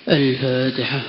الفاتحة.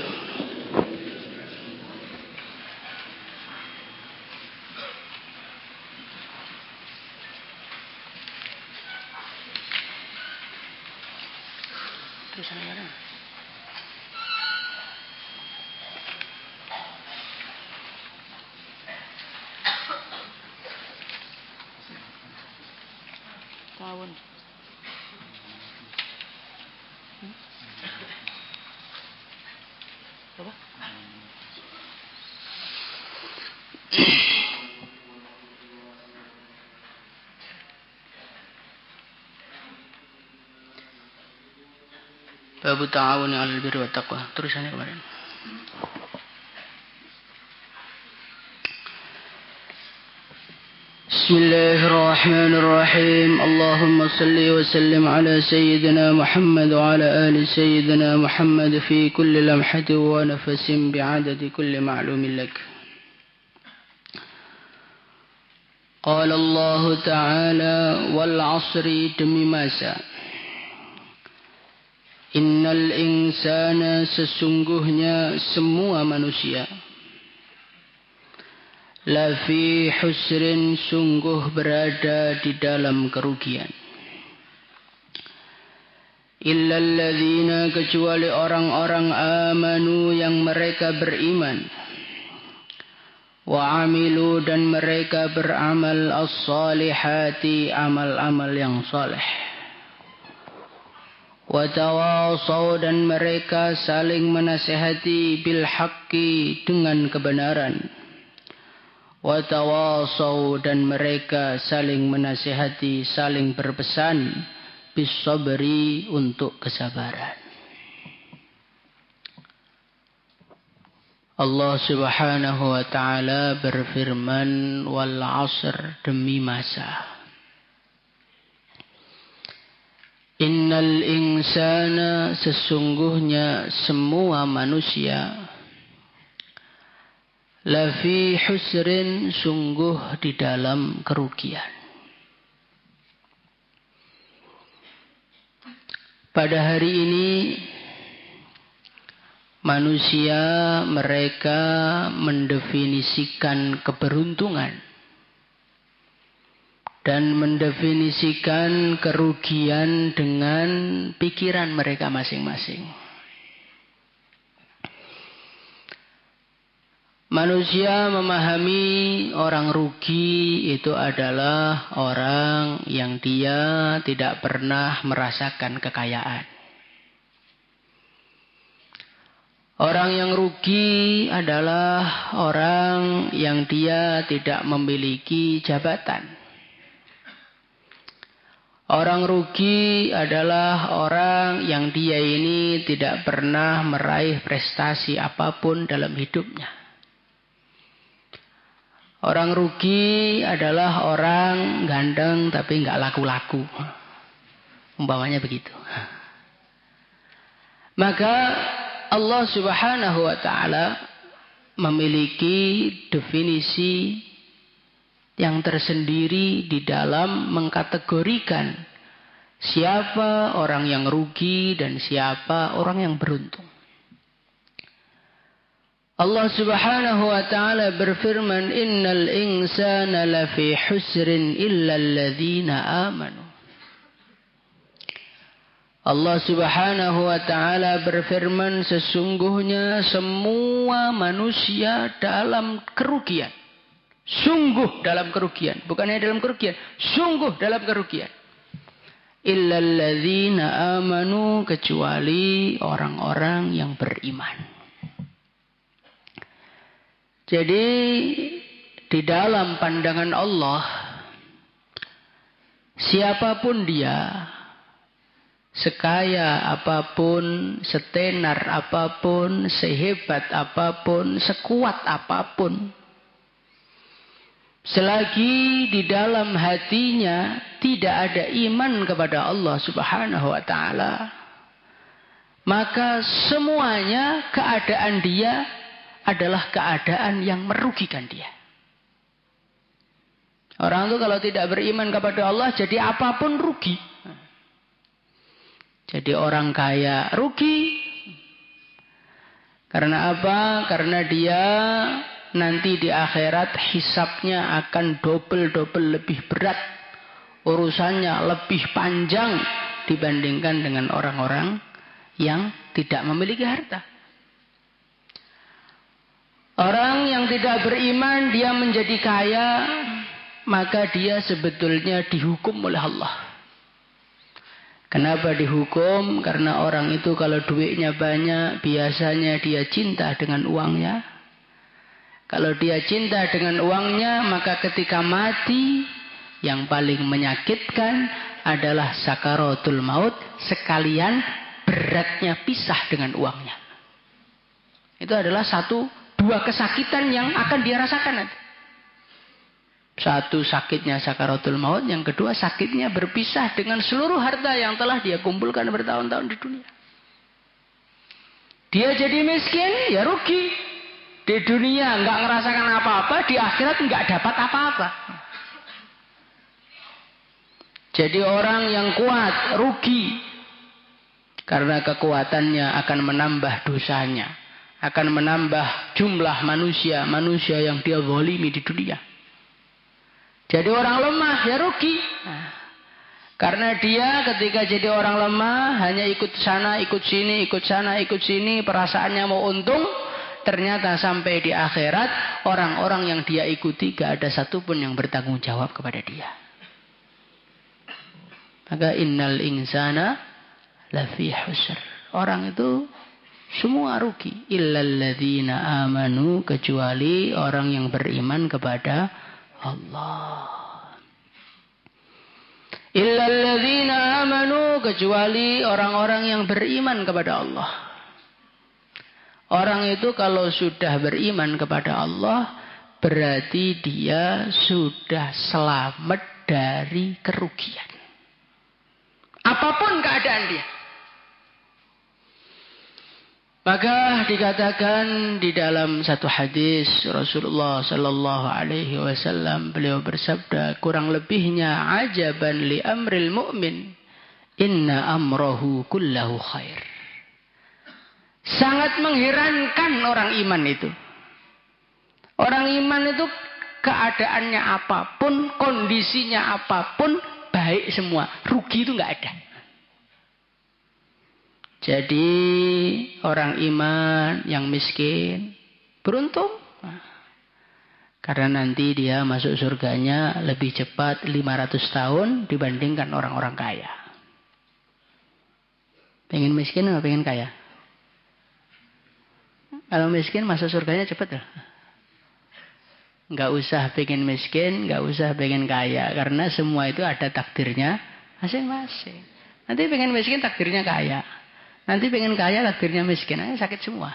Babu ta'awun 'alal birri wat taqwa. Terusannya kemarin. Bismillahirrahmanirrahim. Allahumma salli wa sallim ala sayyidina Muhammad wa ala ali sayyidina Muhammad fi kulli lamhatin wa nafasin bi'adadi kulli ma'lumin lak. Qala Allah Ta'ala wal 'asri demi masa. Innal insana sesungguhnya semua manusia lafi husrin sungguh berada di dalam kerugian. Illal ladzina kecuali orang-orang amanu yang mereka beriman. Wa amilu dan mereka beramal as-salihati amal-amal yang saleh. Watawasau dan mereka saling menasihati bil haqqi dengan kebenaran. Watawasau dan mereka saling menasihati, saling berpesan bis sabri untuk kesabaran. Allah Subhanahu wa taala berfirman wal 'asr demi masa. Innal insana sesungguhnya semua manusia lafi husrin sungguh di dalam kerugian. Pada hari ini manusia mereka mendefinisikan keberuntungan dan mendefinisikan kerugian dengan pikiran mereka masing-masing. Manusia memahami orang rugi itu adalah orang yang dia tidak pernah merasakan kekayaan. Orang yang rugi adalah orang yang dia tidak memiliki jabatan. Orang rugi adalah orang yang dia ini tidak pernah meraih prestasi apapun dalam hidupnya. Orang rugi adalah orang ganteng tapi nggak laku-laku. Umpamanya begitu. Maka Allah Subhanahu wa taala memiliki definisi yang tersendiri di dalam mengkategorikan siapa orang yang rugi dan siapa orang yang beruntung. Allah Subhanahu wa taala berfirman innal insana lafi husrin illa alladzina amanu. Allah Subhanahu wa taala berfirman sesungguhnya semua manusia dalam kerugian. Sungguh dalam kerugian. Bukan hanya dalam kerugian. Sungguh dalam kerugian. Illal ladzina amanu. Kecuali orang-orang yang beriman. Jadi di dalam pandangan Allah. Siapapun dia. Sekaya apapun. Setenar apapun. Sehebat apapun. Sekuat apapun. Selagi di dalam hatinya tidak ada iman kepada Allah Subhanahu wa taala, maka semuanya keadaan dia adalah keadaan yang merugikan dia. Orang itu kalau tidak beriman kepada Allah, jadi apapun rugi. Jadi orang kaya rugi, Karena apa? Karena dia nanti di akhirat hisabnya akan double lebih berat. Urusannya lebih panjang dibandingkan dengan orang-orang yang tidak memiliki harta. Orang yang tidak beriman dia menjadi kaya, maka dia sebetulnya dihukum oleh Allah. Kenapa dihukum? Karena orang itu kalau duitnya banyak, biasanya dia cinta dengan uangnya. Kalau dia cinta dengan uangnya, maka ketika mati, yang paling menyakitkan adalah sakaratul maut, sekalian beratnya pisah dengan uangnya. Itu adalah dua kesakitan yang akan dia rasakan nanti. Satu sakitnya sakaratul maut, yang kedua sakitnya berpisah dengan seluruh harta yang telah dia kumpulkan bertahun-tahun di dunia. Dia jadi miskin, ya rugi. Di dunia nggak ngerasakan apa-apa, di akhirat nggak dapat apa-apa. Jadi orang yang kuat rugi, karena kekuatannya akan menambah dosanya, akan menambah jumlah manusia yang dia zalimi di dunia. Jadi orang lemah ya rugi. Karena dia ketika jadi orang lemah hanya ikut sana, ikut sini, ikut sana, ikut sini, perasaannya mau untung, ternyata sampai di akhirat orang-orang yang dia ikuti gak ada satupun yang bertanggung jawab kepada dia. Maka innal insana lafi husr. Orang itu semua rugi. Illal ladzina amanu, kecuali orang yang beriman kepada Allah. Illal ladzina amanu, kecuali orang-orang yang beriman kepada Allah. Orang itu kalau sudah beriman kepada Allah, berarti dia sudah selamat dari kerugian. Apapun keadaan dia. Maka dikatakan di dalam satu hadis Rasulullah sallallahu alaihi wasallam, beliau bersabda, kurang lebihnya ajaban li amril mu'min, inna amrahu kullahu khair. Sangat mengherankan orang iman itu. Orang iman itu keadaannya apapun, kondisinya apapun, baik semua. Rugi itu nggak ada. Jadi orang iman yang miskin beruntung. Karena nanti dia masuk surganya lebih cepat 500 tahun dibandingkan orang-orang kaya. Pengen miskin atau pengen kaya? Kalau miskin masuk surganya cepat loh. Nggak usah pengen miskin, nggak usah pengen kaya. Karena semua itu ada takdirnya masing-masing. Nanti pengen miskin takdirnya kaya. Nanti pengen kaya takdirnya miskin. Sakit semua.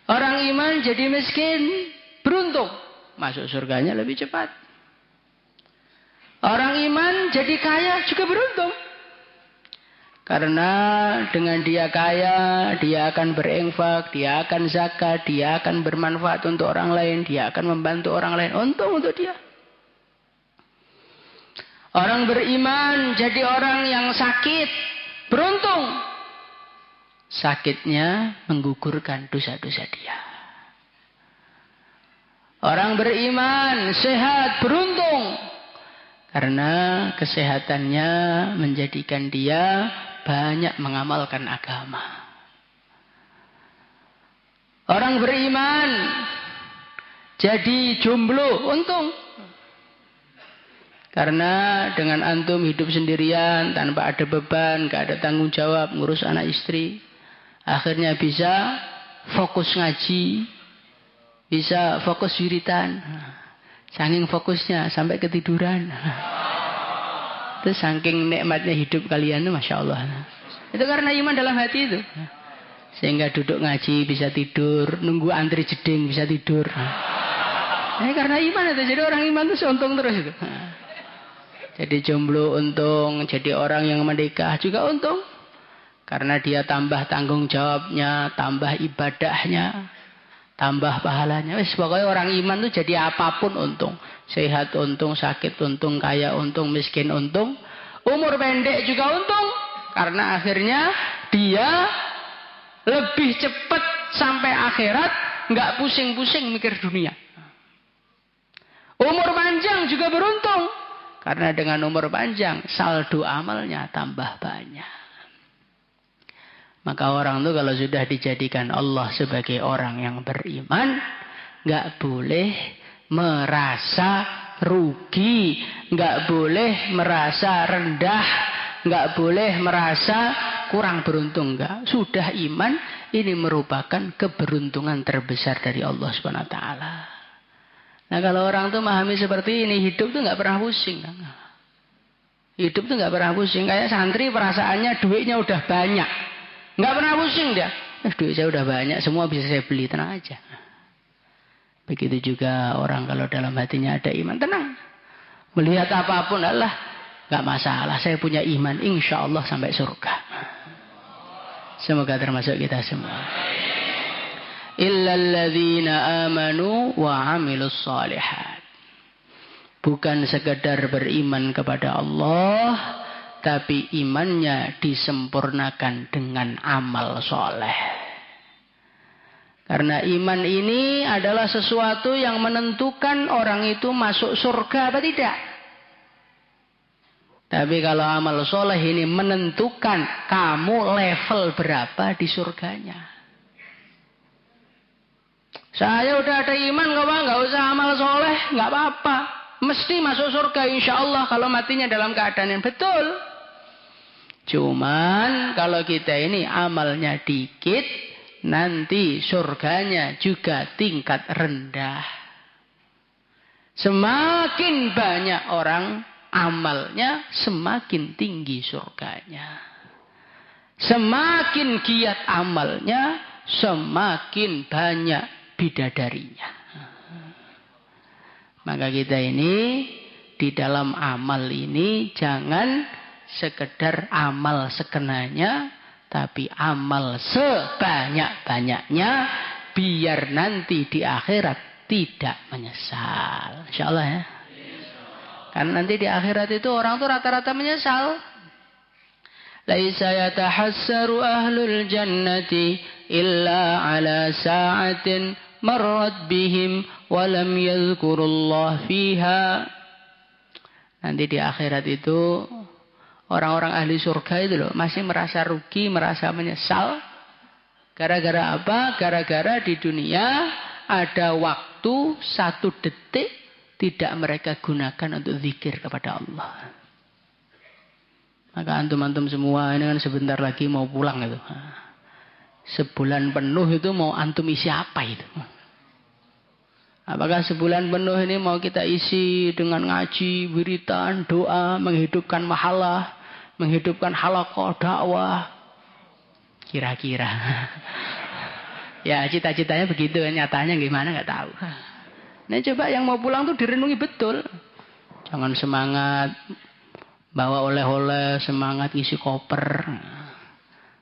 Orang iman jadi miskin beruntung. Masuk surganya lebih cepat. Orang iman jadi kaya juga beruntung. Karena dengan dia kaya, dia akan berinfak, dia akan zakat, dia akan bermanfaat untuk orang lain, dia akan membantu orang lain. Untung untuk dia. Orang beriman jadi orang yang sakit. Beruntung. Sakitnya menggugurkan dosa-dosa dia. Orang beriman sehat beruntung. Karena kesehatannya menjadikan dia banyak mengamalkan agama. Orang beriman jadi jomblo untung. Karena dengan antum hidup sendirian, tanpa ada beban, gak ada tanggung jawab, ngurus anak istri. Akhirnya bisa fokus ngaji, bisa fokus wiritan. Saking fokusnya sampai ketiduran. Itu saking nikmatnya hidup kalian itu Masya Allah. Itu karena iman dalam hati itu. Sehingga duduk ngaji bisa tidur, nunggu antri jeding bisa tidur. Karena iman itu, jadi orang iman itu untung terus itu. Jadi jomblo untung, jadi orang yang menikah juga untung. Karena dia tambah tanggung jawabnya, tambah ibadahnya, tambah pahalanya. Pokoknya orang iman itu jadi apapun untung. Sehat untung, sakit untung, kaya untung, miskin untung. Umur pendek juga untung. Karena akhirnya dia lebih cepat sampai akhirat, nggak pusing-pusing mikir dunia. Umur panjang juga beruntung, karena dengan umur panjang saldo amalnya tambah banyak. Maka orang itu kalau sudah dijadikan Allah sebagai orang yang beriman, nggak boleh merasa rugi, nggak boleh merasa rendah, nggak boleh merasa kurang beruntung, nggak. Sudah iman, ini merupakan keberuntungan terbesar dari Allah Subhanahu Wa Taala. Nah kalau orang tuh memahami seperti ini, hidup tuh nggak pernah pusing. Hidup tuh nggak pernah pusing. Kayak santri perasaannya duitnya udah banyak, nggak pernah pusing dia. Duit saya udah banyak, semua bisa saya beli, tenang aja. Begitu juga orang kalau dalam hatinya ada iman, tenang. Melihat apapun, Allah nggak masalah. Saya punya iman, insya Allah sampai surga. Semoga termasuk kita semua. Illalladzina amanu wa amilus shalihat. Bukan sekedar beriman kepada Allah, tapi imannya disempurnakan dengan amal soleh. Karena iman ini adalah sesuatu yang menentukan orang itu masuk surga atau tidak. Tapi kalau amal soleh ini menentukan kamu level berapa di surganya. Saya udah ada iman kok Pak, nggak usah amal soleh, nggak apa-apa. Mesti masuk surga insya Allah kalau matinya dalam keadaan yang betul. Cuman kalau kita ini amalnya dikit, nanti surganya juga tingkat rendah. Semakin banyak orang amalnya, semakin tinggi surganya. Semakin giat amalnya, semakin banyak bidadarinya. Maka kita ini di dalam amal ini jangan sekedar amal sekenanya, tapi amal sebanyak-banyaknya biar nanti di akhirat tidak menyesal. Insyaallah ya. Karena nanti di akhirat itu orang tuh rata-rata menyesal. Laisa yatahassaru ahlul jannati illa ala sa'atin marrat bihim walam yadhkurullah fiha. Nanti di akhirat itu orang-orang ahli surga itu loh masih merasa rugi, merasa menyesal. Gara-gara apa? Gara-gara di dunia ada waktu 1 detik tidak mereka gunakan untuk zikir kepada Allah. Maka antum-antum semua ini kan sebentar lagi mau pulang itu. Sebulan penuh itu mau antum isi apa itu? Apakah sebulan penuh ini mau kita isi dengan ngaji, wiritan, doa, menghidupkan mahalah, menghidupkan halaqah dakwah? Kira-kira. Ya cita-citanya begitu, nyatanya gimana nggak tahu. Nah coba yang mau pulang tuh direnungi betul. Jangan semangat bawa oleh-oleh, semangat isi koper.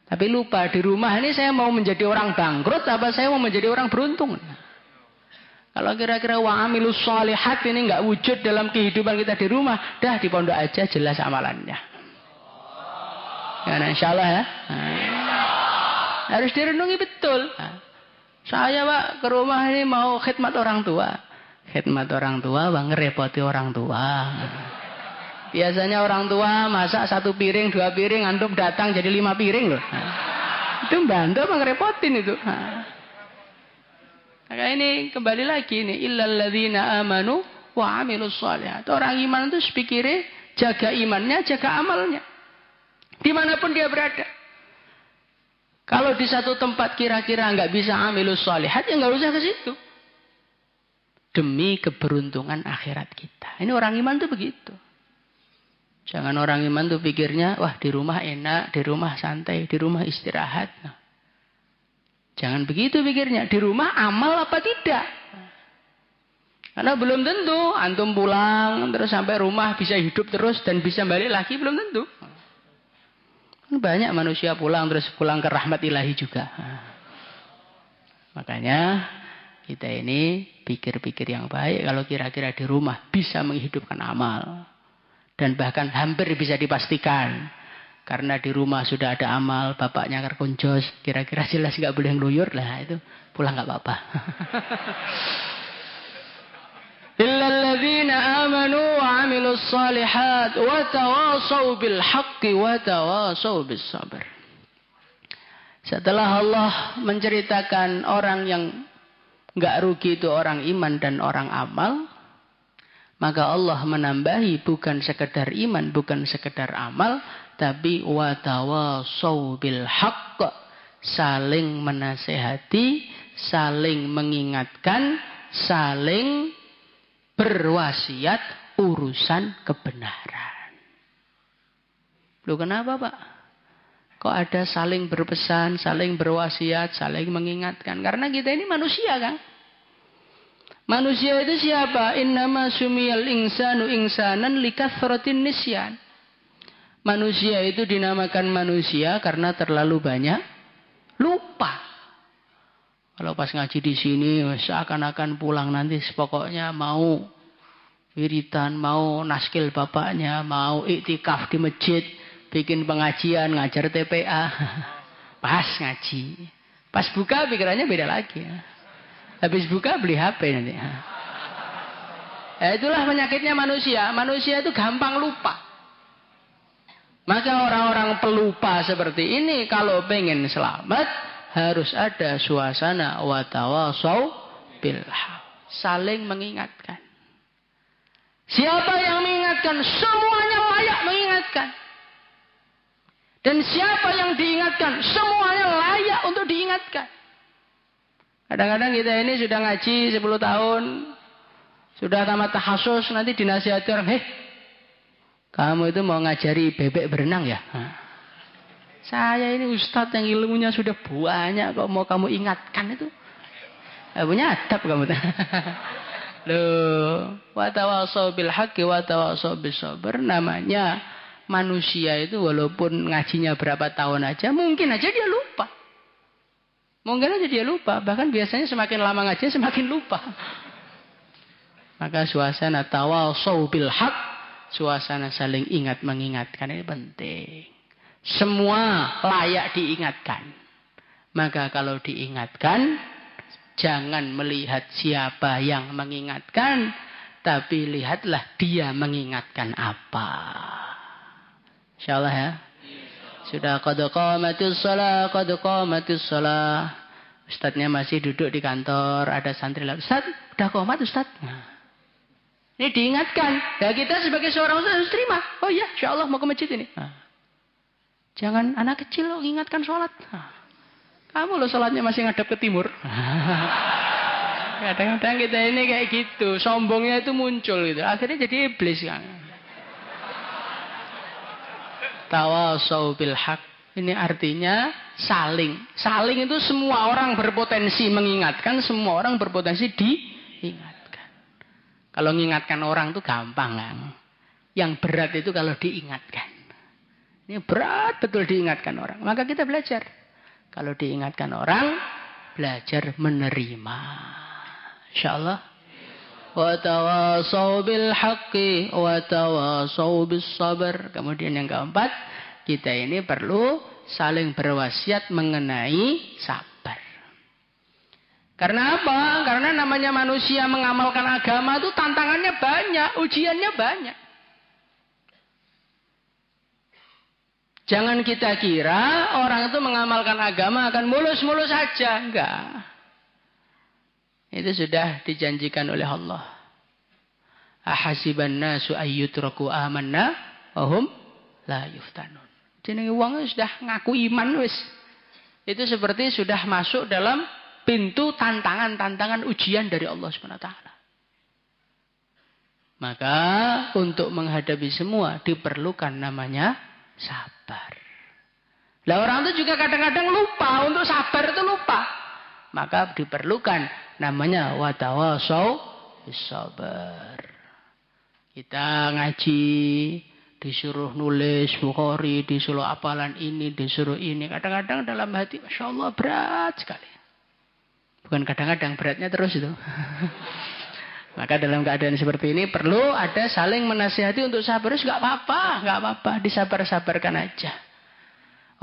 Tapi lupa di rumah ini saya mau menjadi orang bangkrut apa saya mau menjadi orang beruntung. Kalau kira-kira wa amilus shalihat ini nggak wujud dalam kehidupan kita di rumah, dah di pondok aja jelas amalannya. Ya, nah, insyaallah ya. Harus direnungi betul. Saya Pak ke rumah ini mau khidmat orang tua. Khidmat orang tua, Bang, ngerepoti orang tua. Biasanya orang tua masak 1 piring, 2 piring, antum datang jadi 5 piring loh. Itu bantu apa ngerepotin itu. Maka ini kembali lagi nih, illalladzina amanu wa amilus shalihat. Orang iman itu pikirnya jaga imannya, jaga amalnya. Dimanapun dia berada. Kalau di satu tempat kira-kira nggak bisa amilus shalihat, ya nggak usah ke situ. Demi keberuntungan akhirat kita. Ini orang iman tuh begitu. Jangan orang iman tuh pikirnya, wah di rumah enak, di rumah santai, di rumah istirahat. Nah, jangan begitu pikirnya. Di rumah amal apa tidak? Karena belum tentu antum pulang terus sampai rumah bisa hidup terus dan bisa balik lagi, belum tentu. Banyak manusia pulang terus pulang ke rahmat ilahi juga. Makanya kita ini pikir-pikir yang baik kalau kira-kira di rumah bisa menghidupkan amal. Dan bahkan hampir bisa dipastikan Karena di rumah sudah ada amal, bapaknya kerkunjos, kira-kira jelas nggak boleh ngeluyur lah, itu pulang nggak apa-apa. Illalladzina amanu wa amilus salihat wa tawasau bil haqqi wa tawasau bis sabr. Setelah Allah menceritakan orang yang nggak rugi itu orang iman dan orang amal, maka Allah menambahi bukan sekedar iman, bukan sekedar amal, tapi watawasau bil haqq, saling menasehati, saling mengingatkan, saling berwasiat urusan kebenaran. Loh kenapa Pak? Kok ada saling berpesan, saling berwasiat, saling mengingatkan? Karena kita ini manusia kan? Manusia itu siapa? Innama sumiyal insanu insanan likathratin nisyan. Manusia itu dinamakan manusia karena terlalu banyak lupa. Kalau pas ngaji di sini seakan-akan pulang nanti pokoknya mau wiridan, mau naskil bapaknya, mau iktikaf di masjid, bikin pengajian, ngajar TPA. Pas ngaji. Pas buka pikirannya beda lagi. Habis buka beli HP nanti. Itulah penyakitnya manusia. Manusia itu gampang lupa. Maka orang-orang pelupa seperti ini kalau pengen selamat harus ada suasana watawasau bil haq, saling mengingatkan. Siapa yang mengingatkan semuanya layak mengingatkan. Dan siapa yang diingatkan semuanya layak untuk diingatkan. Kadang-kadang kita ini sudah ngaji 10 tahun, sudah tamat tahassus, nanti dinasihati orang, kamu itu mau ngajari bebek berenang ya? Saya ini ustadz yang ilmunya sudah banyak, kok mau kamu ingatkan itu? Punya adab kamu. Loh, watawasau bil haqqi watawasau bis sabr. Namanya manusia itu walaupun ngajinya berapa tahun aja, mungkin aja dia lupa. Mungkin aja dia lupa. Bahkan biasanya semakin lama ngaji semakin lupa. Maka suasana tawasau bil haqq, suasana saling ingat mengingatkan ini penting. Semua layak diingatkan. Maka kalau diingatkan, jangan melihat siapa yang mengingatkan, tapi lihatlah dia mengingatkan apa. Insyaallah ya. Sudah qad qamatis shalah, qad qamatis shalah. Ustadznya masih duduk di kantor, ada santri lagi. Ustadz, udah qomat Ustadz. Ini diingatkan. Ya kita sebagai seorang ustadz harus terima. Oh iya, insyaallah mau ke masjid ini. Jangan anak kecil lo ingatkan sholat. Kamu lo sholatnya masih ngadap ke timur. Kadang-kadang kita ini kayak gitu. Sombongnya itu muncul gitu. Akhirnya jadi iblis kan. Tawasau bil haq. Ini artinya saling. Saling itu semua orang berpotensi mengingatkan. Semua orang berpotensi diingatkan. Kalau mengingatkan orang itu gampang kan. Yang berat itu kalau diingatkan. Ini berat betul diingatkan orang. Maka kita belajar. Kalau diingatkan orang, belajar menerima. InsyaAllah. Wa tawasau bil haqqi wa tawasau bis sabr. Kemudian yang keempat, kita ini perlu saling berwasiat mengenai sabar. Karena apa? Karena namanya manusia mengamalkan agama itu tantangannya banyak, ujiannya banyak. Jangan kita kira orang itu mengamalkan agama akan mulus-mulus saja. Enggak. Itu sudah dijanjikan oleh Allah. Ahasiban nasu ayyutraku amanna wahum la yuftanun. Jenenge wong sudah ngaku iman wis. Itu seperti sudah masuk dalam pintu tantangan-tantangan ujian dari Allah Subhanahu wa taala. Maka untuk menghadapi semua diperlukan namanya sabar. Lah orang itu juga kadang-kadang lupa, untuk sabar itu lupa. Maka diperlukan namanya watawasau bis sabar. Kita ngaji, disuruh nulis Bukhari, disuruh hafalan ini, disuruh ini. Kadang-kadang dalam hati, Masya Allah berat sekali. Bukan kadang-kadang, beratnya terus itu. Maka dalam keadaan seperti ini perlu ada saling menasihati untuk sabar. Enggak apa-apa, disabar-sabarkan aja.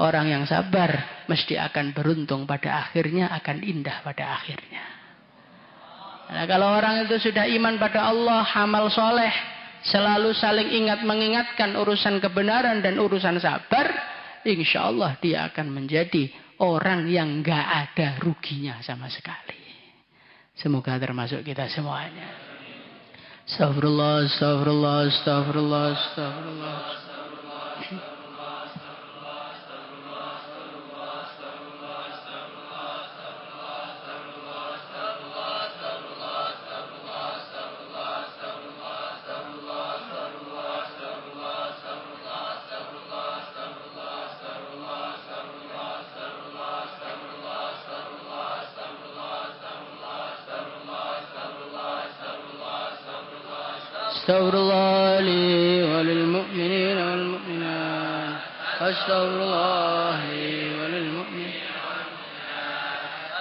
Orang yang sabar mesti akan beruntung pada akhirnya, akan indah pada akhirnya. Nah, kalau orang itu sudah iman pada Allah, amal soleh, selalu saling ingat mengingatkan urusan kebenaran dan urusan sabar, insya Allah dia akan menjadi orang yang gak ada ruginya sama sekali. Semoga termasuk kita semuanya. Astagfirullah, astagfirullah, astagfirullah, astagfirullah. Astaghfirullah li walil mu'minin wal mu'minat. Astaghfirullah li walil mu'minin wal mu'minat.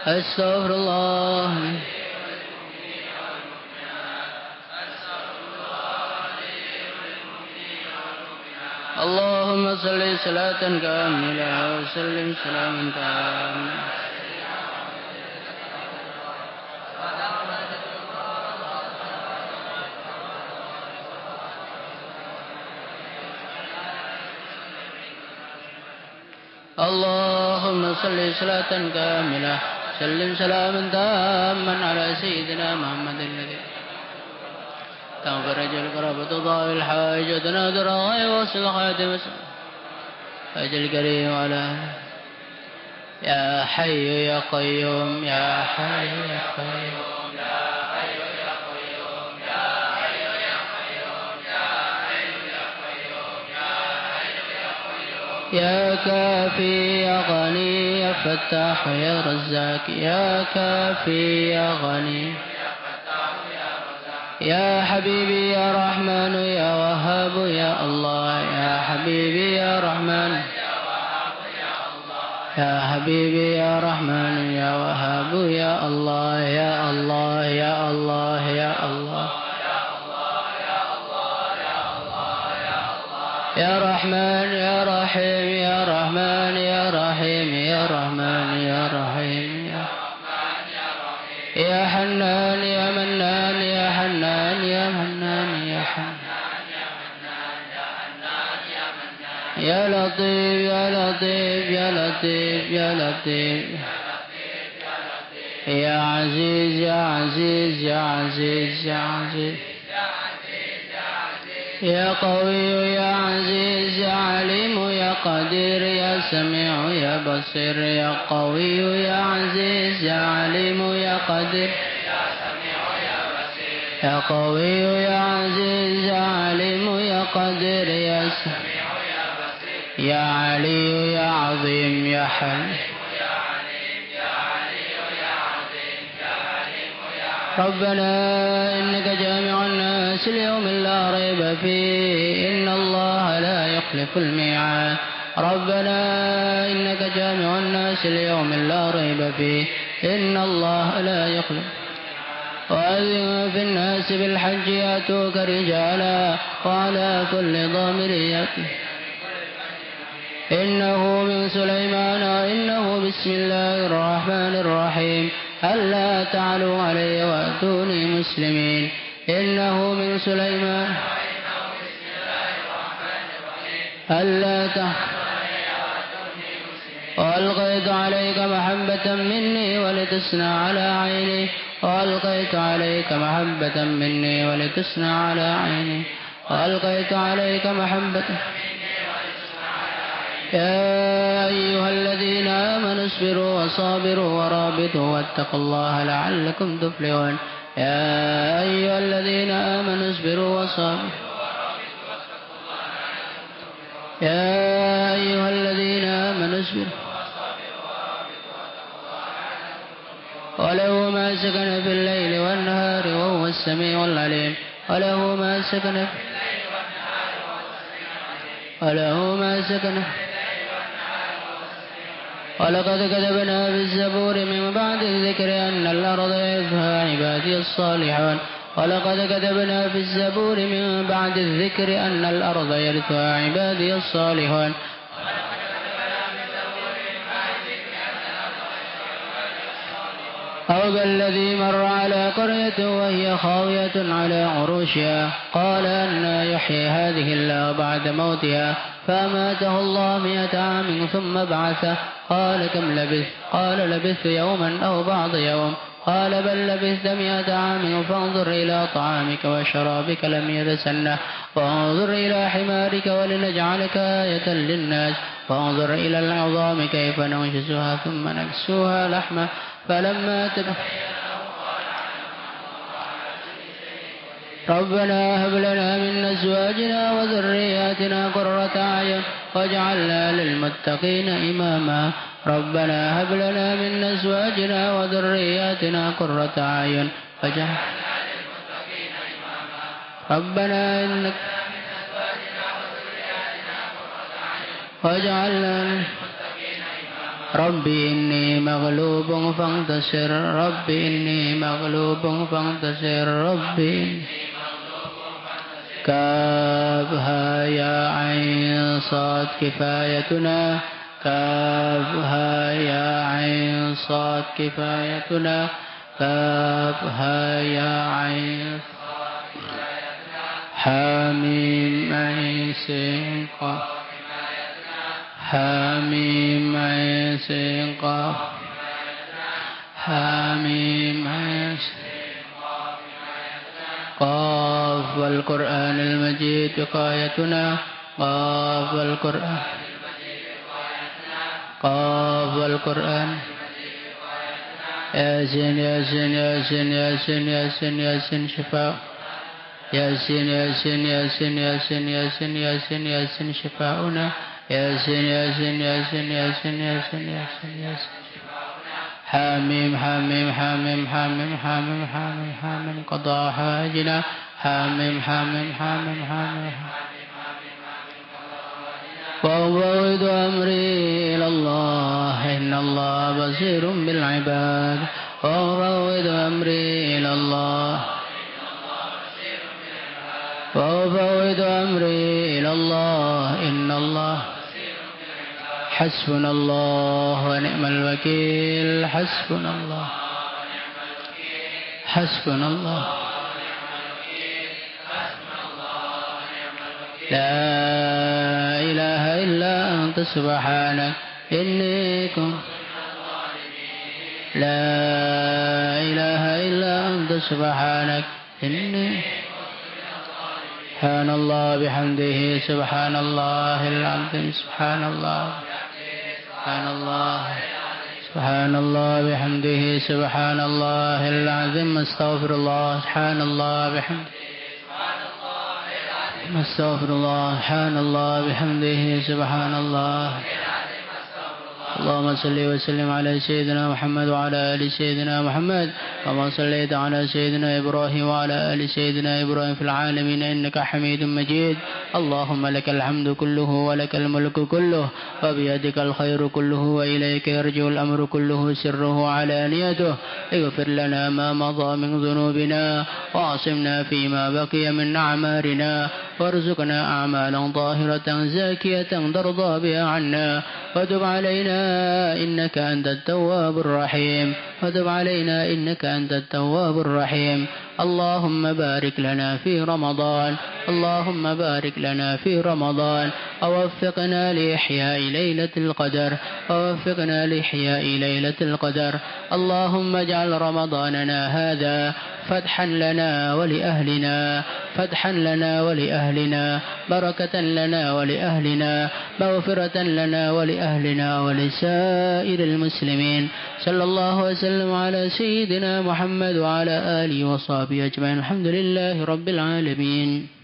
Astaghfirullah li walil mu'minin wal mu'minat. Allahumma salli salatan kamilah wa sallim salaman kamilah. اللهم صل صلاة كاملة سلم سلاما تاما على سيدنا محمد الذي تغفرج الكربة ضاوي الحاجة نادر الغيب وصل خاتم أجل الكريم على يا حي يا قيوم يا حي يا قيوم يا كافي يا غني يا فتاح يا رزاق يا كافي يا غني يا حبيبي يا رحمن يا وهاب يا الله يا حبيبي يا رحمن يا حبيبي يا رحمن يا وهاب يا الله يا الله يا الله يا الله يا رحمن يا رحيم يا رحمن يا رحيم يا رحمن يا رحيم يا حنان يا منان يا حنان يا منان يا حنان يا لطيف يا لطيف يا لطيف يا لطيف يا عزيز يا عزيز يا عزيز يا عزيز يا قوي يا عزيز يا عليم يا قدير يا سميع يا بصير يا قوي يا عزيز يا عليم يا قدير يا قوي يا عزيز يا عليم يا قدير يا سميع يا بصير يا علي يا عظيم يا حليم ربنا إنك جامع الناس ليوم لا ريب فيه إن الله لا يخلف الميعاد ربنا إنك جامع الناس ليوم لا ريب فيه إن الله لا يخلف وأذن في الناس بالحج يأتوك رجالا وعلى كل ضامر يأتي إنه من سليمان وإنه بسم الله الرحمن الرحيم ألا تعلوا علي وأتوني مسلمين إنه من سليمان ألا تعلوا علي وأتوني مسلمين وألقيت عليك محبة مني ولتصنع على عيني وألقيت عليك محبة مني ولتصنع على عيني وألقيت عليك محبة يا أيها الذين آمنوا اصبروا وصابروا ورابطوا واتقوا الله لعلكم تفلحون يا أيها الذين آمنوا اصبروا وصابروا يا أيها الذين آمنوا اصبروا وله ما سكن في الليل والنهار وهو السميع العليم وله ما سكن في الليل والنهار وله ما سكن ولقد كتبنا في الزبور من بعد الذكر أن الأرض يرثها عبادي الصالحون ولقد كتبنا في الزبور من بعد الذكر أن الأرض يرثها عبادي الصالحون أو كالذي مر على قرية وهي خاوية على عروشها قال أنى يحيي هذه الله بعد موتها فأماته الله 100 عام ثم بعثه قال كم لبثت قال لبثت يوما أو بعض يوم قال بل لبثت 100 عام فانظر إلى طعامك وشرابك لم يتسنه وانظر إلى حمارك ولنجعلك آية للناس وانظر إلى العظام كيف ننشزها ثم نكسوها لحما فلما ربنا هب لنا من أزواجنا وذرياتنا قرة أعين واجعلنا للمتقين إماما ربنا هب لنا من أزواجنا وذرياتنا قرة أعين ربنا إنك واجعلنا ربي إني مغلوب فانتصر ربي إني مغلوب فانتصر ربي كافها يا عين صاد كفايتنا كافها يا عين صاد كفايتنا كافها يا عين حميم عين سين قاف حميم عين سين قاف حميم عين قاف والقرآن المجيد وقايتنا قاف والقرآن قاف والقرآن ياسين ياسين ياسين ياسين ياسين ياسين شفاء ياسين ياسين ياسين ياسين ياسين ياسين ياسين شفاؤنا ياسين ياسين ياسين ياسين ياسين ياسين ياسين حاميم حاميم حاميم حاميم حاميم حاميم حاميم قضاء حاجنا حاميم حاميم حاميم حاميم وأفوض أمري إلى الله إن الله بصير بالعباد وأفوض أمري إلى الله وأفوض أمري إلى الله إن الله حسبنا الله ونعم الوكيل حسبنا الله حسبنا الله لا إله إلا أنت سبحانك إني كنت لا إله إلا أنت سبحانك إني سبحان الله بحمده سبحان الله العظيم سبحان الله سبحان الله سبحان الله بحمده سبحان الله العظيم استغفر الله سبحان الله بحمده استغفر الله سبحان الله بحمده سبحان الله اللهم صل وسلم على سيدنا محمد وعلى آل سيدنا محمد كما صليت على سيدنا إبراهيم وعلى آل سيدنا إبراهيم في العالمين إنك حميد مجيد اللهم لك الحمد كله ولك الملك كله وبيدك الخير كله وإليك يرجع الأمر كله سره وعلانيته اغفر لنا ما مضى من ذنوبنا وعصمنا فيما بقي من أعمارنا وارزقنا أعمالا طاهرة زاكية ترضى بها عنا وتب علينا إنك أنت التواب الرحيم وتب علينا إنك أنت التواب الرحيم اللهم بارك لنا في رمضان اللهم بارك لنا في رمضان ووفقنا لإحياء ليلة القدر ووفقنا لإحياء ليلة القدر اللهم اجعل رمضاننا هذا فتحا لنا ولأهلنا فتحا لنا ولأهلنا بركة لنا ولأهلنا مغفرة لنا ولأهلنا ولسائر المسلمين صلى الله وسلم على سيدنا محمد وعلى آله وصحبه أجمعين الحمد لله رب العالمين.